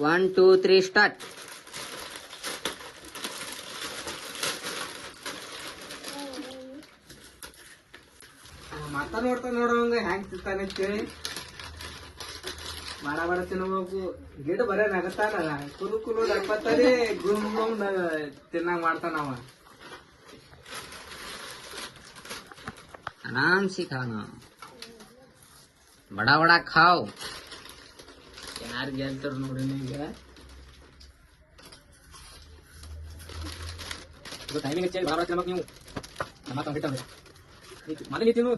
1 2 3 start. ಮತ್ತ ನೋಡೋಂಗ ಹೆಂಗ್ ತಿಂತಾನೆ ಅಂತೇಳಿ ಮಾಡ ತಿನ್ಬೇಕು. ಗಿಡ ಬರೇ ನಗತಾನ ಕುಲು ನಡ್ಬತ್ತಾನೆ ಗುಮ್ ತಿನ್ನಂಗ್ ಮಾಡ್ತಾನವ. आराम से खाना, बड़ा बड़ा खाओ. ಯಾರು ಗೆಲ್ತಾರ ನೋಡಿ. ಈಗ ಟೈಮಿಂಗ್ ಹೆಚ್ಚಾಗಿ ಬರಾಬರ ತಿನ್ಬೇಕು ನೀವು. ಮೊದಲು ತಿನ್ನು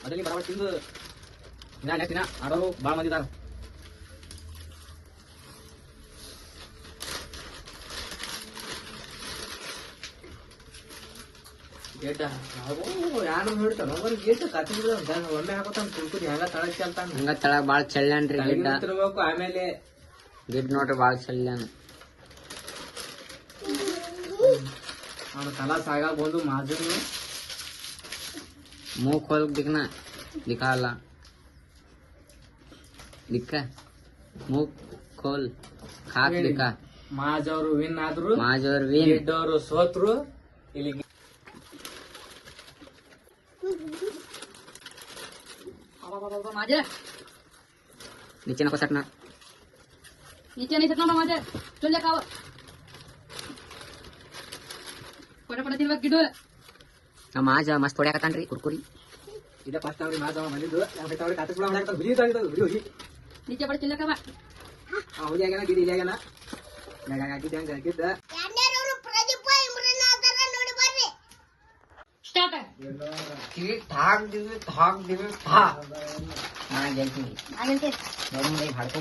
ಮೊದಲು ಬರಾಬರ ತಿಂದು ತಿನ್ನ ಆಡೋರು ಭಾಳ ಮಂದಿ ಇದಾರ. ಗೇಟ ಯಾರು ನೋಡ್ತಾನ ಗೇಟ ಕತ್ತಿ ಒಮ್ಮೆ ಹಾಕೋತಾನ ಕುರ್ಕುರಿ ಹಂಗ ತಳಗ್ ಚೆಲ್ತಾನ. ಹಂಗ ತಳಗ ಬಾಳ ಚೆಲ್ಲಾನ್ರಿ ಗಿಡ್ಡ. ತಿರ್ಬೇಕು ಆಮೇಲೆ ಗಿಡ್ ನೋಡ್ರಿ ಬಾಳ ಚೆಲ್ಲಾನ. ಅವ್ನ ತಲಾ ಸಾಗಾಗ ಬಂದು ಮಾಜನ್ನು मुंह खोल दिखना, दिखाला दिखा, मुंह खोल खाक दिखा. ಮಾಜ್ ಅವರು ವಿನ್ ಆದ್ರು, ಮಾಜ್ ಅವ್ರು ವಿನ್, ಗಿಡ್ ಅವರು ಸೋತ್ರು. ಇಲ್ಲಿ नीचे नको सटना, नीचे नहीं सटना माझे चल खाव पटापट ತಿನ್ಬೇಕು ಗಿಡು. ನಮ್ಮ ಮಾಜ ಮಸ್ತ್ ಹೊಡ್ಯಾಕತ್ತಾನ್ರಿ ಕುರ್ಕುರಿ. ಇದ ಫಸ್ಟ್ ಅವ್ರಿಗೆ ಮಾಜ್ ಅವ ಬಂದಿದ್ದು. ಅವ್ರಿಗೆ ಅವ್ರಿಗೆ ಕಾತು ಕೂಡ ಹೊಡ್ಯಾಕತ್ತಾನ. ಬಿಡಿ नीचे पड़ चल खाव ಹುಲಿ ಆಗ್ಯಾನ ಗಿಡಿ ಇಲ್ಲಿ ಆಗ್ಯಾನ ಹಾಕಿದ್ದೆ ಹಂಗ ಹಾಕಿದ್ದ. ಸ್ಟಾರ್ಟ್ ठाक दिवे था ನಾ ಗೆಲ್ತೀನಿ. ನೋಡಿ ಹಾಡ್ಕೊ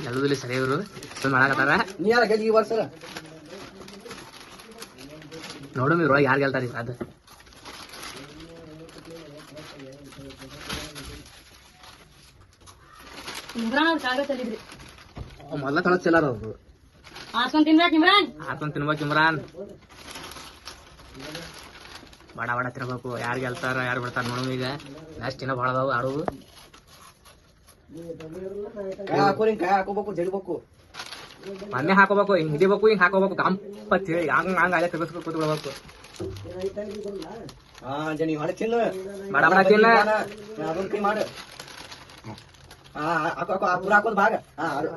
ಎಲ್ಲದಲ್ಲಿ ಸರಿ ಇವರು ಮಾಡಕತ್ತಾರ. ನೀ ಯಾರ ಗೆಲ್ತಿ ಈ ವರ್ಷ ನೋಡು ಇದ್ರೊಳಗೆ ಯಾರು ಗೆಲ್ತಾರ ಅದು. ಇಮ್ರಾನ್ ಅವ್ರು ಕಾಗ ಚಲಿದ್ರಿ ಮೊದಲ ತಳ ಚೆಲ್ಲಾರ ಅವ್ರು. ಹಾಸ್ಕೊಂಡ್ ತಿನ್ಬೇಕು ಇಮ್ರಾನ್. ಹಾಕೊಂಡ್ ತಿನ್ಬೇಕು ಇಮ್ರಾನ್. ಬಡ ಬಡ ತಿನ್ಬೇಕು. ಯಾರು ಗೆಲ್ತಾರ ಯಾರು ಬಿಡ್ತಾರ ನೋಡು. ಈಗ ಮ್ಯಾಚ್ ಇನ್ನೂ ಭಾಳ ಅದಾವು ಆಡೋದು. ಹಾಕೋಬೇಕು ಜಡಿಬೇಕು ಮೊನ್ನೆ ಹಾಕೋಬೇಕು. ಹಿಂಗ್ ಹಿಡಿಬೇಕು ಹಿಂಗ್ ಹಾಕೋಬೇಕು ಕಂಪತ್ ಹೇಳಿ ಹಂಗ ಅಲ್ಲೇ ತೆಗೆಸ್ಬೇಕು ಕೂತ್ ಬಿಡ್ಬೇಕು. ಬಡ ಬಡ ತಿನ್ನ ಮಾಡು. ಪೂರ ಹಾಕೋದು ಭಾಗ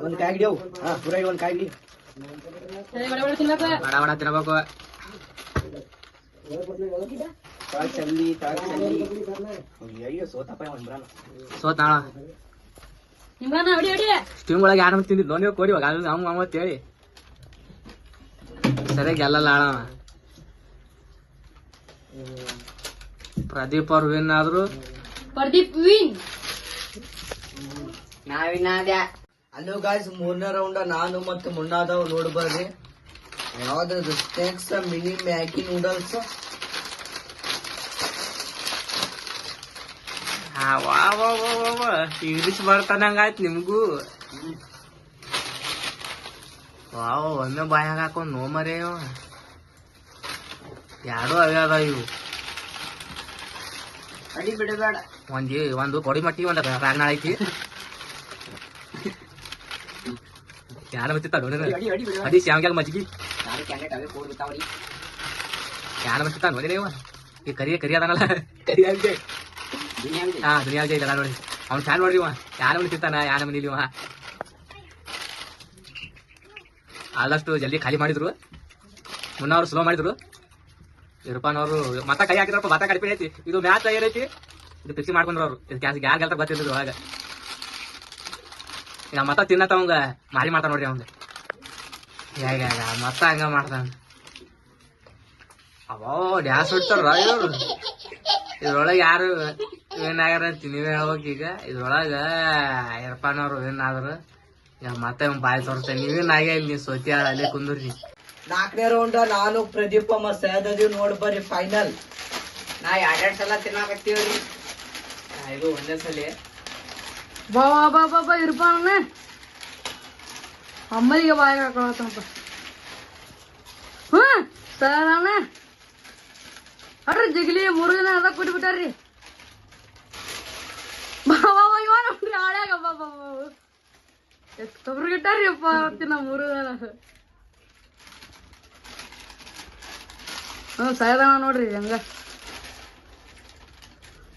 ಒಂದ್ ಕಾಯಿ ಹಿಡಿಯವು. ಪೂರ ಒಂದ್ ಕಾಯಿ ಹಿಡಿ. ತಿನ್ಬೇಕು ಬಡ ಬಡ ತಿನ್ಬೇಕು. ಸೋತ ಇಮ್ರಾನ್ ಹೊಡಿ ಹೊಡಿ ಸ್ಟೀಮ್ ಒಳಗೆ ಯಾರು ತಿಂದಿದ್ದು ನೀವು ಕೊಡಿ ಅಂತ ಹೇಳಿ ಸರಿಯಾಗಿ ಗೆಲ್ಲಲ್ಲ ಆಳವ. ಪ್ರದೀಪ್ ಅವ್ರು ವಿನ್ ಆದ್ರು. ಪ್ರದೀಪ್ ವಿನ್. ನಾವಿನಾದ್ಯ. ಹಲೋ ಗಾಯ್ಸ್, ಮೂರನೇ ರೌಂಡ್ ನಾನು ಮತ್ತೆ ಮುನ್ನಾದವ್ ನೋಡ್ಬರ್ರಿ. ಯಾವ್ದು snacks mini Maggi noodles. English ಬರ್ತಾನಂಗ ಆಯ್ತು ನಿಮ್ಗೂ. ವಾವ್ ಒಮ್ಮೆ ಬಾಯಾಗ ಹಾಕೊಂಡ್ ನೋ ಮರೇ ಎರಡು ಅವೇ ಅದ ಇವು. ಅಡಿ ಬಿಡಬೇಡ. ಒಂದು ಕೊಡಿ ಮಟ್ಟಿ ಒಂದ ರಾಗ್ನಾಳ ಐತಿ. ಯಾರ ಮತ್ತಿತ್ತ ಅದಿ ಶಾವ್ಗ್ಯಾಗ ಮಜ್ಗಿ ಯಾರ ಮತ್ತಿತ್ತ ನೋಡಿರಿ ಇವ. ಈ ಕರಿ ಅದಾನಲ್ಲ ಕರಿ ಆಗಿದೆ. ಹಾ ದುನಿಯಾ ವಿಜಯ್ ಇದಲ್ಲ ನೋಡಿ. ಅವ್ನು ಫ್ಯಾನ್ ನೋಡ್ರಿ ಇವ. ಯಾರ ಮನೆ ತಿಂತಾನ ಯಾರ ಮನೇಲಿ ಇವ. ಆದಷ್ಟು ಜಲ್ದಿ ಖಾಲಿ ಮಾಡಿದ್ರು. ಮುನ್ನವರು ಸ್ಲೋ ಮಾಡಿದ್ರು. ಇರ್ಪಾನ್ ಅವರು ಮತ್ತ ಕೈ ಹಾಕಿದ್ರಪ್ಪ. ಮತ್ತ ಕಡಿಮೆ ಐತಿ. ಇದು ಮ್ಯಾಚ್ ಏನೈತಿ ಇದು ಫಿಕ್ಸ್ ಮಾಡ್ಕೊಂಡ್ರು ಅವ್ರು. ಇದಕ್ಕೆ ಯಾರು ಗೆಲ್ತ ಗೊತ್ತಿದ್ರು ಒಳಗ. ಈಗ ಮತ್ತ ತಿನ್ನತ್ತವಂಗ ಮಾರಿ ಮಾಡ್ತಾನ ನೋಡ್ರಿ ಅವಂಗ. ಹೇಗ ಮತ್ತ ಹಂಗ ಮಾಡ್ತಾನ. ಅವೋ ಡ್ಯಾನ್ಸ್ ಬಿಡ್ತಾರ ಇವ್ರು. ಇದ್ರೊಳಗೆ ಯಾರು ವಿನ್ ಆಗ್ಯಾರ ಅಂತ ನೀವೇ ಹೇಳ್ಬೇಕು. ಈಗ ಇದ್ರೊಳಗ ಇರ್ಫಾನ್ ಅವ್ರು ವಿನ್ ಆದ್ರು. ಈಗ ಮತ್ತೆ ಬಾಯ್ ತೋರಿಸ್ತೇನೆ. ನೀವೇನ್ ಆಗ್ಯಾ ಇಲ್ಲಿ ನೀವು ಸೋತಿ ಅಲ್ಲೇ ಕುಂದ್ರಿ. 4ನೇ ರೌಂಡ್ ನಾನು ಪ್ರದೀಪ್ ಸೈಯದ್ ಅದೀವ್ ನೋಡ್ಬರ್ರಿ ಫೈನಲ್. ನಾ ಎರಡೆರಡು ಸಲ ತಿನ್ನಾಕತ್ತೀವ್ರಿ. ಇದು ಒಂದೇ ಸಲ ಬಾ ಬಾ ಬಾ ಬಾ ಇರ್ಪಾನ ಅಮ್ಮಲಿಗೆ ಬಾಯಿಗೆ ಹಾಕೊಳತ್ತಪ್ಪ. ಸರ್ ಅಣ್ಣ ಅಡ್ರಿ ಜಗಲಿ 3 ದಿನ ಅದ ಕೊಟ್ಬಿಟ್ಟಾರ್ರಿ. ಬಾ ಬಾ ಇವ ನೋಡ್ರಿ ಆಳ್ಯಾಗ. ಬಾ ಬಾ ಎಷ್ಟ್ ಕಬ್ರು ಗಿಟ್ಟಾರಿ ಅಪ್ಪ ತಿನ್ನ ಮೂರು ಜನ ಸಾಯದಾನ ನೋಡ್ರಿ ಹಂಗ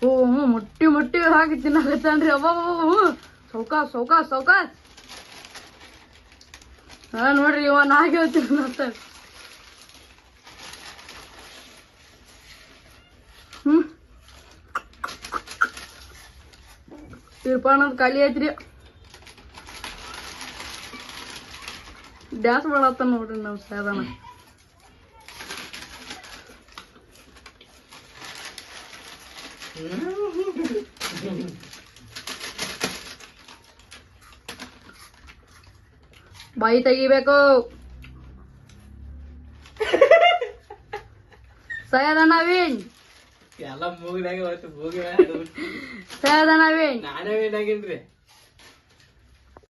ಓ ಮುಟ್ಟಿ ಮುಟ್ಟಿ ಹಾಕಿ ತಿನ್ನಕತ್ತಾನ್ರಿ ಅಬ್ಬ ಸೌಕಾಸ್ ಸೌಕಾಸ್ ಸೌಕಾಸ್ ನೋಡ್ರಿ ಇವ ನಾಗಿ ತಿನ್ನತ್ತ ತಿರ್ಪಾಣದ್ ಖಾಲಿ ಐತ್ರಿ ಡ್ಯಾನ್ಸ್ ಮಾಡತ್ತ ನೋಡ್ರಿ ನಾವ್ ಸಾಯದಾನ ಬಾಯಿ ತೆಗಿಬೇಕು ಸಯದ ನವೀನ್ ಎಲ್ಲ ಮೂಗಿನಾಗ ಹೋಯ್ತು ಮೂಗಿ ಸಯದ ನವೀನ್ ನಾನೇ ಏನಾಗಿನ್ರಿ